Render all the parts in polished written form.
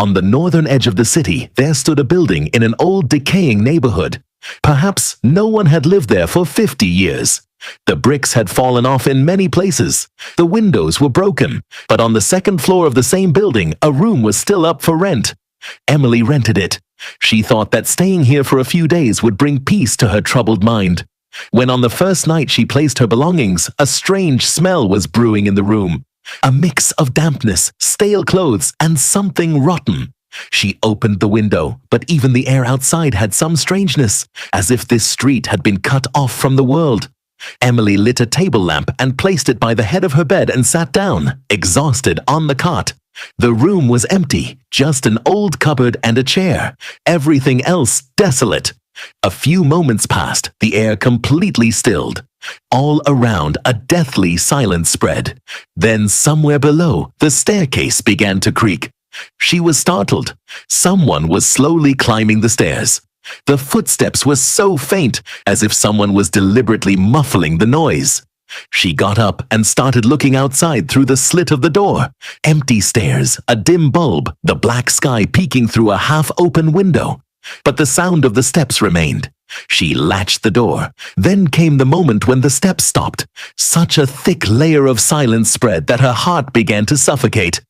On the northern edge of the city, there stood a building in an old decaying neighborhood. Perhaps no one had lived there for 50 years. The bricks had fallen off in many places. The windows were broken, but on the second floor of the same building, a room was still up for rent. Emily rented it. She thought that staying here for a few days would bring peace to her troubled mind. When on the first night she placed her belongings, a strange smell was brewing in the room. A mix of dampness, stale clothes, and something rotten. She opened the window, but even the air outside had some strangeness, as if this street had been cut off from the world. Emily lit a table lamp and placed it by the head of her bed and sat down, exhausted, on the cot. The room was empty, just an old cupboard and a chair. Everything else desolate. A few moments passed, the air completely stilled. All around, a deathly silence spread. Then somewhere below, the staircase began to creak. She was startled. Someone was slowly climbing the stairs. The footsteps were so faint, as if someone was deliberately muffling the noise. She got up and started looking outside through the slit of the door. Empty stairs, a dim bulb, the black sky peeking through a half-open window. But the sound of the steps remained. She latched the door. Then came the moment when the steps stopped. Such a thick layer of silence spread that her heart began to suffocate.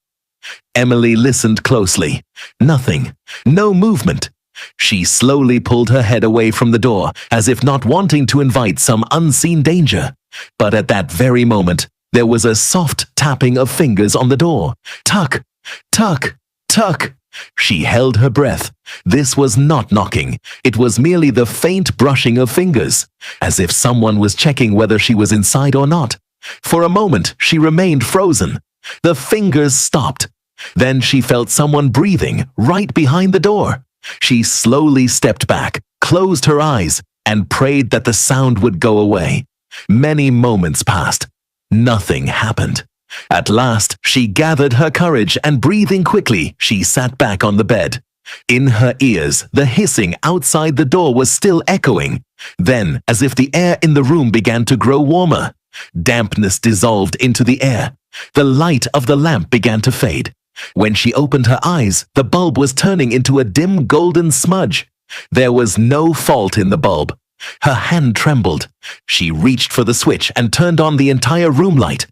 Emily listened closely. Nothing. No movement. She slowly pulled her head away from the door, as if not wanting to invite some unseen danger. But at that very moment, there was a soft tapping of fingers on the door. Tuck, tuck, tuck. She held her breath. This was not knocking. It was merely the faint brushing of fingers, as if someone was checking whether she was inside or not. For a moment, she remained frozen. The fingers stopped. Then she felt someone breathing right behind the door. She slowly stepped back, closed her eyes, and prayed that the sound would go away. Many moments passed. Nothing happened. At last, she gathered her courage and breathing quickly, she sat back on the bed. In her ears, the hissing outside the door was still echoing. Then, as if the air in the room began to grow warmer, dampness dissolved into the air. The light of the lamp began to fade. When she opened her eyes, the bulb was turning into a dim golden smudge. There was no fault in the bulb. Her hand trembled. She reached for the switch and turned on the entire room light.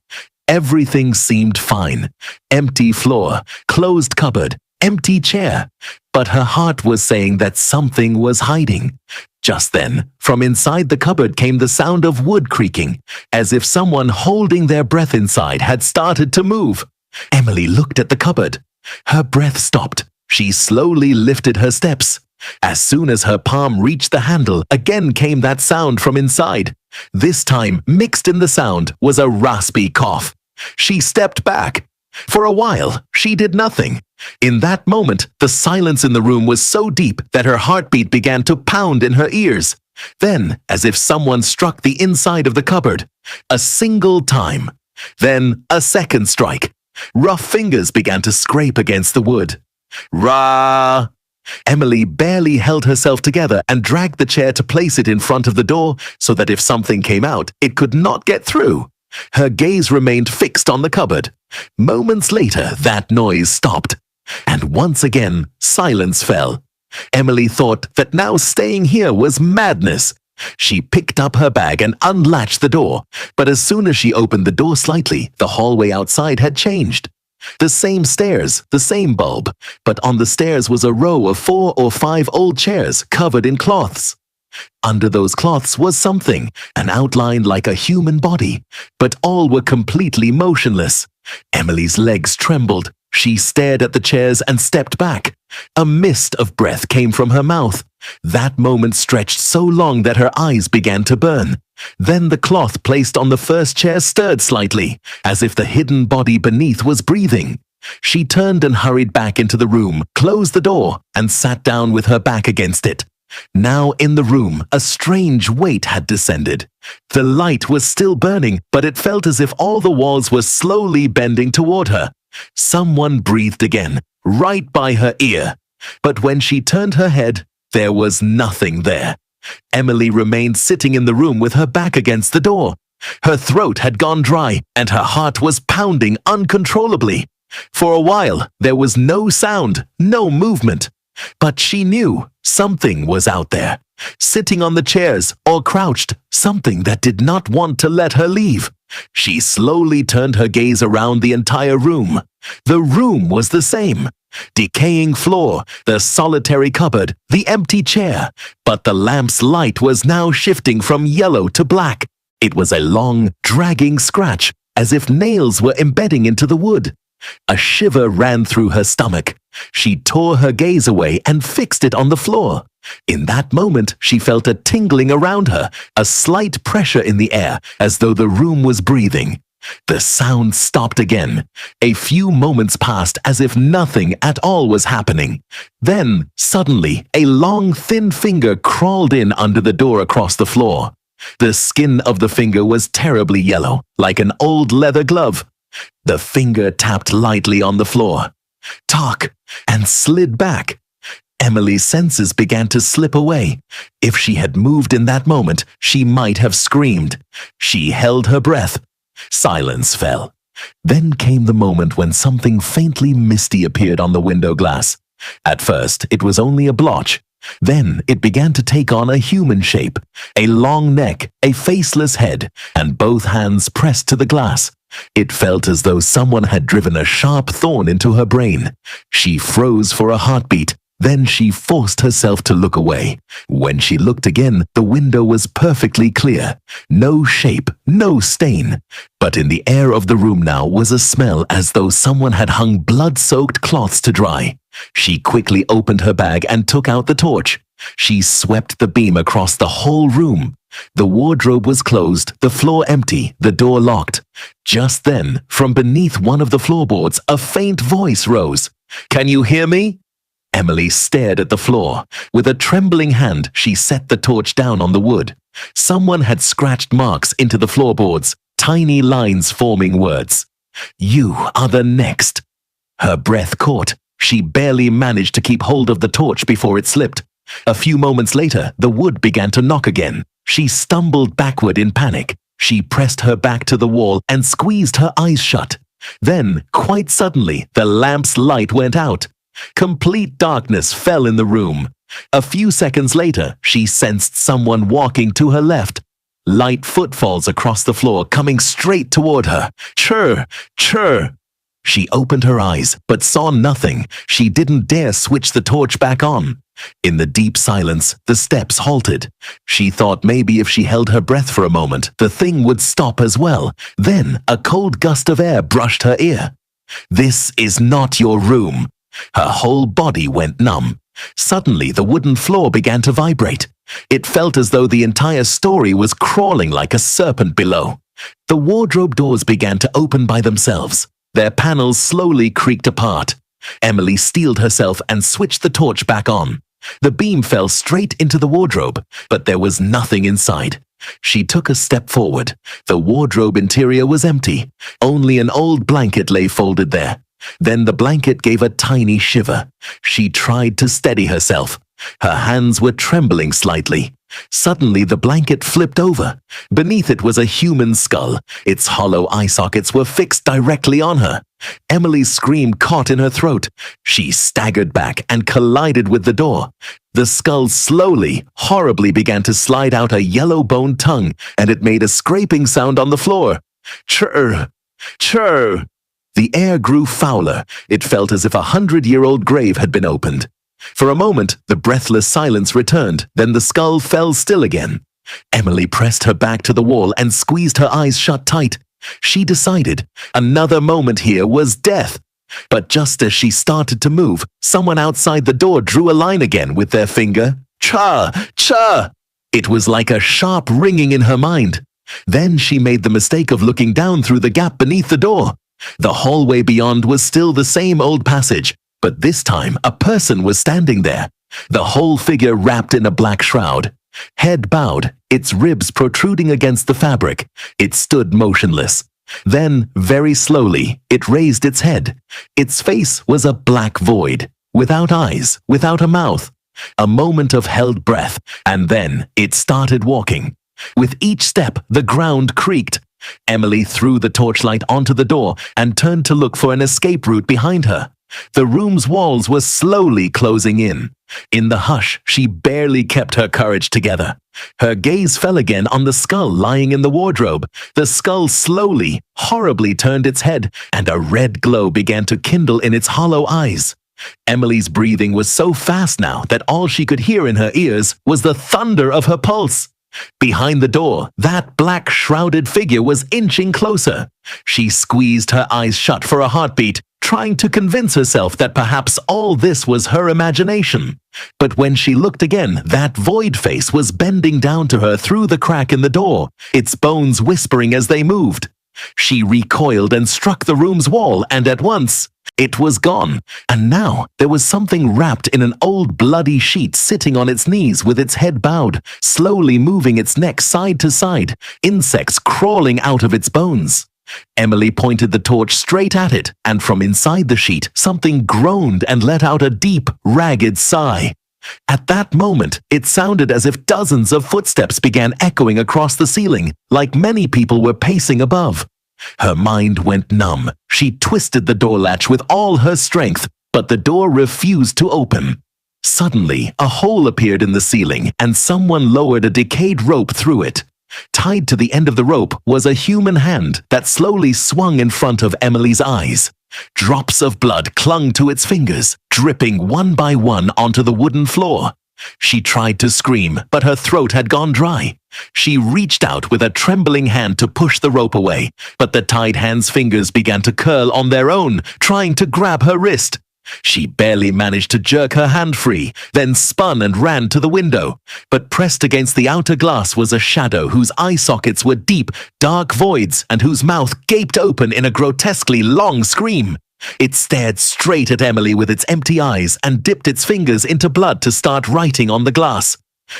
Everything seemed fine. Empty floor, closed cupboard, empty chair. But her heart was saying that something was hiding. Just then, from inside the cupboard came the sound of wood creaking, as if someone holding their breath inside had started to move. Emily looked at the cupboard. Her breath stopped. She slowly lifted her steps. As soon as her palm reached the handle, again came that sound from inside. This time, mixed in the sound, was a raspy cough. She stepped back. For a while, she did nothing. In that moment, the silence in the room was so deep that her heartbeat began to pound in her ears. Then, as if someone struck the inside of the cupboard, a single time. Then, a second strike. Rough fingers began to scrape against the wood. Rah! Emily barely held herself together and dragged the chair to place it in front of the door so that if something came out, it could not get through. Her gaze remained fixed on the cupboard. Moments later, that noise stopped. And once again, silence fell. Emily thought that now staying here was madness. She picked up her bag and unlatched the door, but as soon as she opened the door slightly, the hallway outside had changed. The same stairs, the same bulb, but on the stairs was a row of 4 or 5 old chairs covered in cloths. Under those cloths was something, an outline like a human body, but all were completely motionless. Emily's legs trembled. She stared at the chairs and stepped back. A mist of breath came from her mouth. That moment stretched so long that her eyes began to burn. Then the cloth placed on the first chair stirred slightly, as if the hidden body beneath was breathing. She turned and hurried back into the room, closed the door, and sat down with her back against it. Now in the room, a strange weight had descended. The light was still burning, but it felt as if all the walls were slowly bending toward her. Someone breathed again, right by her ear. But when she turned her head, there was nothing there. Emily remained sitting in the room with her back against the door. Her throat had gone dry, and her heart was pounding uncontrollably. For a while, there was no sound, no movement. But she knew something was out there, sitting on the chairs or crouched, something that did not want to let her leave. She slowly turned her gaze around the entire room. The room was the same. Decaying floor, the solitary cupboard, the empty chair. But the lamp's light was now shifting from yellow to black. It was a long, dragging scratch, as if nails were embedding into the wood. A shiver ran through her stomach. She tore her gaze away and fixed it on the floor. In that moment, she felt a tingling around her, a slight pressure in the air, as though the room was breathing. The sound stopped again. A few moments passed as if nothing at all was happening. Then, suddenly, a long, thin finger crawled in under the door across the floor. The skin of the finger was terribly yellow, like an old leather glove. The finger tapped lightly on the floor. Talk, and slid back. Emily's senses began to slip away. If she had moved in that moment, she might have screamed. She held her breath. Silence fell. Then came the moment when something faintly misty appeared on the window glass. At first, it was only a blotch. Then it began to take on a human shape, a long neck, a faceless head, and both hands pressed to the glass. It felt as though someone had driven a sharp thorn into her brain. She froze for a heartbeat. Then she forced herself to look away. When she looked again, the window was perfectly clear. No shape, no stain. But in the air of the room now was a smell as though someone had hung blood-soaked cloths to dry. She quickly opened her bag and took out the torch. She swept the beam across the whole room. The wardrobe was closed, the floor empty, the door locked. Just then, from beneath one of the floorboards, a faint voice rose. "Can you hear me?" Emily stared at the floor. With a trembling hand, she set the torch down on the wood. Someone had scratched marks into the floorboards, tiny lines forming words. "You are the next." Her breath caught. She barely managed to keep hold of the torch before it slipped. A few moments later, the wood began to knock again. She stumbled backward in panic. She pressed her back to the wall and squeezed her eyes shut. Then, quite suddenly, the lamp's light went out. Complete darkness fell in the room. A few seconds later, she sensed someone walking to her left. Light footfalls across the floor coming straight toward her. Churr, churr. She opened her eyes, but saw nothing. She didn't dare switch the torch back on. In the deep silence, the steps halted. She thought maybe if she held her breath for a moment, the thing would stop as well. Then a cold gust of air brushed her ear. "This is not your room." Her whole body went numb. Suddenly, the wooden floor began to vibrate. It felt as though the entire story was crawling like a serpent below. The wardrobe doors began to open by themselves. Their panels slowly creaked apart. Emily steeled herself and switched the torch back on. The beam fell straight into the wardrobe, but there was nothing inside. She took a step forward. The wardrobe interior was empty. Only an old blanket lay folded there. Then the blanket gave a tiny shiver. She tried to steady herself. Her hands were trembling slightly. Suddenly, the blanket flipped over. Beneath it was a human skull. Its hollow eye sockets were fixed directly on her. Emily's scream caught in her throat. She staggered back and collided with the door. The skull slowly, horribly began to slide out a yellow-boned tongue, and it made a scraping sound on the floor. Churr! Churr! The air grew fouler. It felt as if a 100-year-old grave had been opened. For a moment, the breathless silence returned, then the skull fell still again. Emily pressed her back to the wall and squeezed her eyes shut tight. She decided another moment here was death. But just as she started to move, someone outside the door drew a line again with their finger. Cha! Cha! It was like a sharp ringing in her mind. Then she made the mistake of looking down through the gap beneath the door. The hallway beyond was still the same old passage, but this time a person was standing there. The whole figure wrapped in a black shroud. Head bowed, its ribs protruding against the fabric. It stood motionless. Then, very slowly, it raised its head. Its face was a black void, without eyes, without a mouth. A moment of held breath, and then it started walking. With each step, the ground creaked. Emily threw the torchlight onto the door and turned to look for an escape route behind her. The room's walls were slowly closing in. In the hush, she barely kept her courage together. Her gaze fell again on the skull lying in the wardrobe. The skull slowly, horribly turned its head, and a red glow began to kindle in its hollow eyes. Emily's breathing was so fast now that all she could hear in her ears was the thunder of her pulse. Behind the door, that black shrouded figure was inching closer. She squeezed her eyes shut for a heartbeat, trying to convince herself that perhaps all this was her imagination. But when she looked again, that void face was bending down to her through the crack in the door, its bones whispering as they moved. She recoiled and struck the room's wall, and at once, it was gone. And now there was something wrapped in an old bloody sheet sitting on its knees with its head bowed, slowly moving its neck side to side, insects crawling out of its bones. Emily pointed the torch straight at it, and from inside the sheet, something groaned and let out a deep, ragged sigh. At that moment, it sounded as if dozens of footsteps began echoing across the ceiling, like many people were pacing above. Her mind went numb. She twisted the door latch with all her strength, but the door refused to open. Suddenly, a hole appeared in the ceiling, and someone lowered a decayed rope through it. Tied to the end of the rope was a human hand that slowly swung in front of Emily's eyes. Drops of blood clung to its fingers, dripping one by one onto the wooden floor. She tried to scream, but her throat had gone dry. She reached out with a trembling hand to push the rope away, but the tied hand's fingers began to curl on their own, trying to grab her wrist. She barely managed to jerk her hand free, then spun and ran to the window. But pressed against the outer glass was a shadow whose eye sockets were deep, dark voids and whose mouth gaped open in a grotesquely long scream. It stared straight at Emily with its empty eyes and dipped its fingers into blood to start writing on the glass.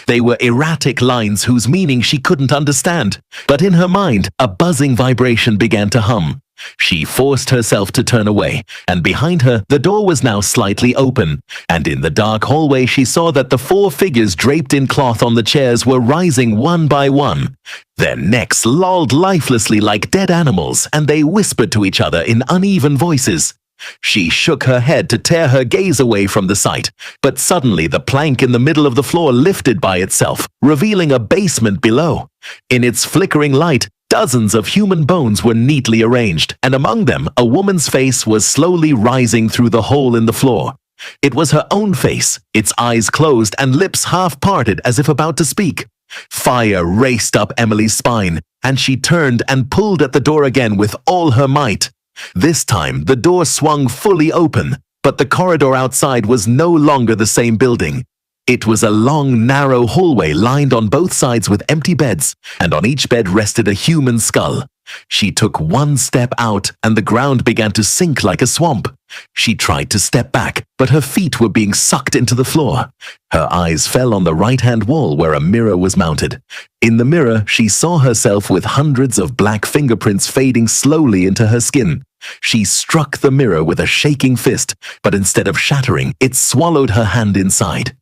They were erratic lines whose meaning she couldn't understand, but in her mind, a buzzing vibration began to hum. She forced herself to turn away, and behind her, the door was now slightly open, and in the dark hallway she saw that the 4 figures draped in cloth on the chairs were rising one by one. Their necks lolled lifelessly like dead animals, and they whispered to each other in uneven voices. She shook her head to tear her gaze away from the sight, but suddenly the plank in the middle of the floor lifted by itself, revealing a basement below. In its flickering light, dozens of human bones were neatly arranged, and among them a woman's face was slowly rising through the hole in the floor. It was her own face, its eyes closed and lips half parted as if about to speak. Fire raced up Emily's spine, and she turned and pulled at the door again with all her might. This time, the door swung fully open, but the corridor outside was no longer the same building. It was a long, narrow hallway lined on both sides with empty beds, and on each bed rested a human skull. She took one step out, and the ground began to sink like a swamp. She tried to step back, but her feet were being sucked into the floor. Her eyes fell on the right-hand wall where a mirror was mounted. In the mirror, she saw herself with hundreds of black fingerprints fading slowly into her skin. She struck the mirror with a shaking fist, but instead of shattering, it swallowed her hand inside.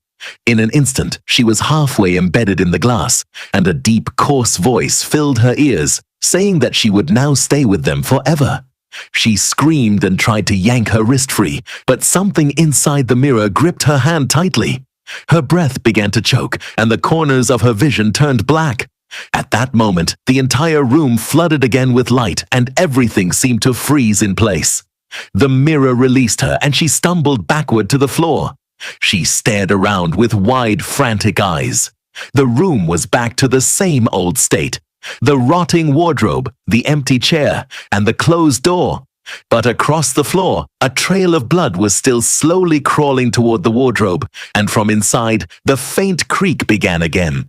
In an instant, she was halfway embedded in the glass, and a deep, coarse voice filled her ears, saying that she would now stay with them forever. She screamed and tried to yank her wrist free, but something inside the mirror gripped her hand tightly. Her breath began to choke, and the corners of her vision turned black. At that moment, the entire room flooded again with light, and everything seemed to freeze in place. The mirror released her, and she stumbled backward to the floor. She stared around with wide, frantic eyes. The room was back to the same old state. The rotting wardrobe, the empty chair, and the closed door. But across the floor, a trail of blood was still slowly crawling toward the wardrobe, and from inside, the faint creak began again.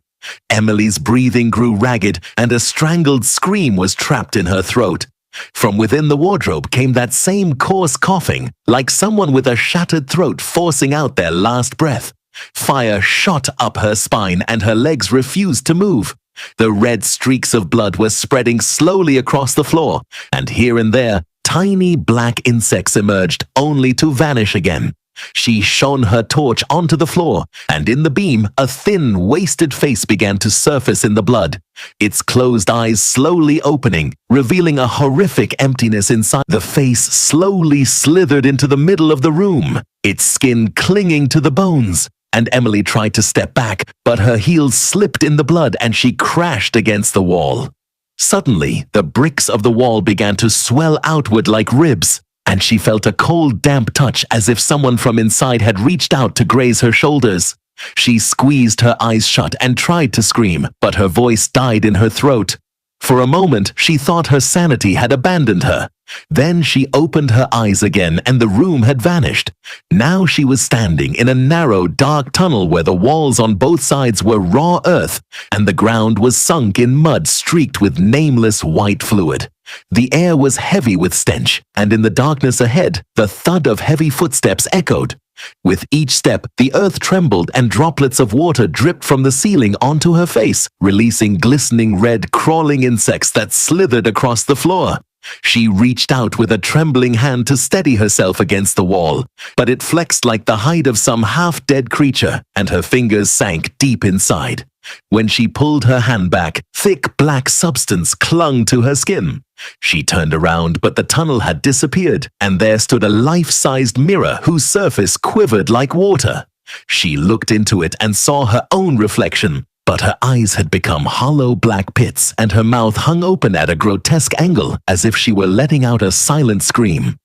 Emily's breathing grew ragged, and a strangled scream was trapped in her throat. From within the wardrobe came that same coarse coughing, like someone with a shattered throat forcing out their last breath. Fire shot up her spine, and her legs refused to move. The red streaks of blood were spreading slowly across the floor, and here and there, tiny black insects emerged, only to vanish again. She shone her torch onto the floor, and in the beam, a thin, wasted face began to surface in the blood, its closed eyes slowly opening, revealing a horrific emptiness inside. The face slowly slithered into the middle of the room, its skin clinging to the bones, and Emily tried to step back, but her heels slipped in the blood and she crashed against the wall. Suddenly, the bricks of the wall began to swell outward like ribs, and she felt a cold, damp touch as if someone from inside had reached out to graze her shoulders. She squeezed her eyes shut and tried to scream, but her voice died in her throat. For a moment, she thought her sanity had abandoned her. Then she opened her eyes again and the room had vanished. Now she was standing in a narrow, dark tunnel where the walls on both sides were raw earth and the ground was sunk in mud streaked with nameless white fluid. The air was heavy with stench, and in the darkness ahead, the thud of heavy footsteps echoed. With each step, the earth trembled and droplets of water dripped from the ceiling onto her face, releasing glistening red crawling insects that slithered across the floor. She reached out with a trembling hand to steady herself against the wall, but it flexed like the hide of some half-dead creature, and her fingers sank deep inside. When she pulled her hand back, thick black substance clung to her skin. She turned around, but the tunnel had disappeared, and there stood a life-sized mirror whose surface quivered like water. She looked into it and saw her own reflection, but her eyes had become hollow black pits, and her mouth hung open at a grotesque angle, as if she were letting out a silent scream.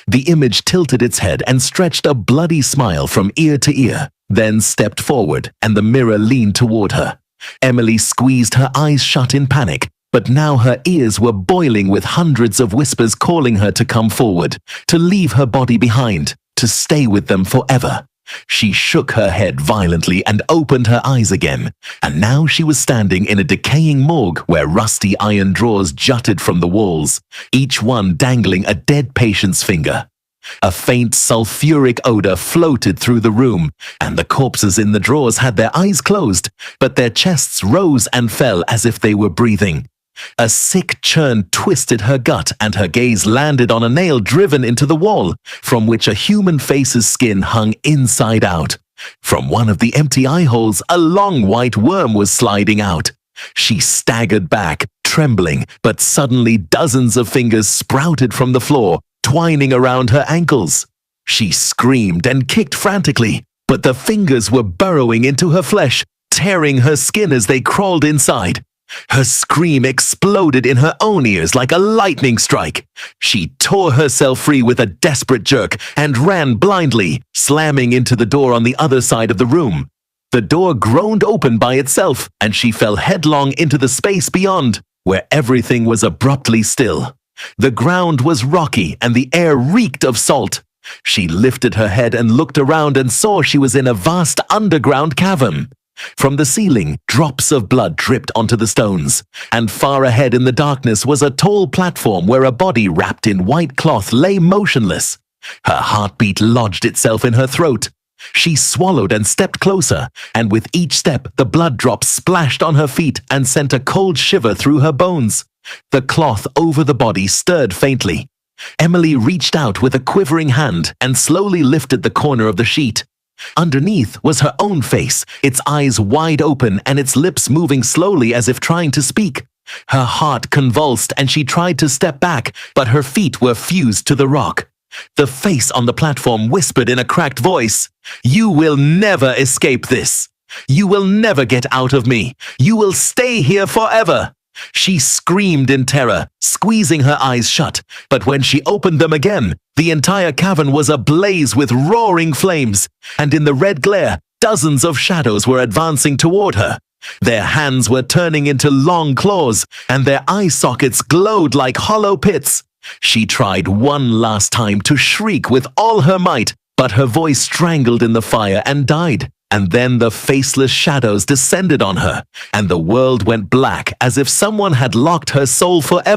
The image tilted its head and stretched a bloody smile from ear to ear, then stepped forward, and the mirror leaned toward her. Emily squeezed her eyes shut in panic, but now her ears were boiling with hundreds of whispers calling her to come forward, to leave her body behind, to stay with them forever. She shook her head violently and opened her eyes again, and now she was standing in a decaying morgue where rusty iron drawers jutted from the walls, each one dangling a dead patient's finger. A faint sulfuric odor floated through the room, and the corpses in the drawers had their eyes closed, but their chests rose and fell as if they were breathing. A sick churn twisted her gut, and her gaze landed on a nail driven into the wall, from which a human face's skin hung inside out. From one of the empty eye holes, a long white worm was sliding out. She staggered back, trembling, but suddenly dozens of fingers sprouted from the floor, twining around her ankles. She screamed and kicked frantically, but the fingers were burrowing into her flesh, tearing her skin as they crawled inside. Her scream exploded in her own ears like a lightning strike. She tore herself free with a desperate jerk and ran blindly, slamming into the door on the other side of the room. The door groaned open by itself, and she fell headlong into the space beyond, where everything was abruptly still. The ground was rocky and the air reeked of salt. She lifted her head and looked around and saw she was in a vast underground cavern. From the ceiling, drops of blood dripped onto the stones, and far ahead in the darkness was a tall platform where a body wrapped in white cloth lay motionless. Her heartbeat lodged itself in her throat. She swallowed and stepped closer, and with each step the blood drops splashed on her feet and sent a cold shiver through her bones. The cloth over the body stirred faintly. Emily reached out with a quivering hand and slowly lifted the corner of the sheet. Underneath was her own face, its eyes wide open and its lips moving slowly as if trying to speak. Her heart convulsed and she tried to step back, but her feet were fused to the rock. The face on the platform whispered in a cracked voice, "You will never escape this. You will never get out of me. You will stay here forever." She screamed in terror, squeezing her eyes shut, but when she opened them again, the entire cavern was ablaze with roaring flames, and in the red glare, dozens of shadows were advancing toward her. Their hands were turning into long claws, and their eye sockets glowed like hollow pits. She tried one last time to shriek with all her might, but her voice strangled in the fire and died. And then the faceless shadows descended on her, and the world went black as if someone had locked her soul forever.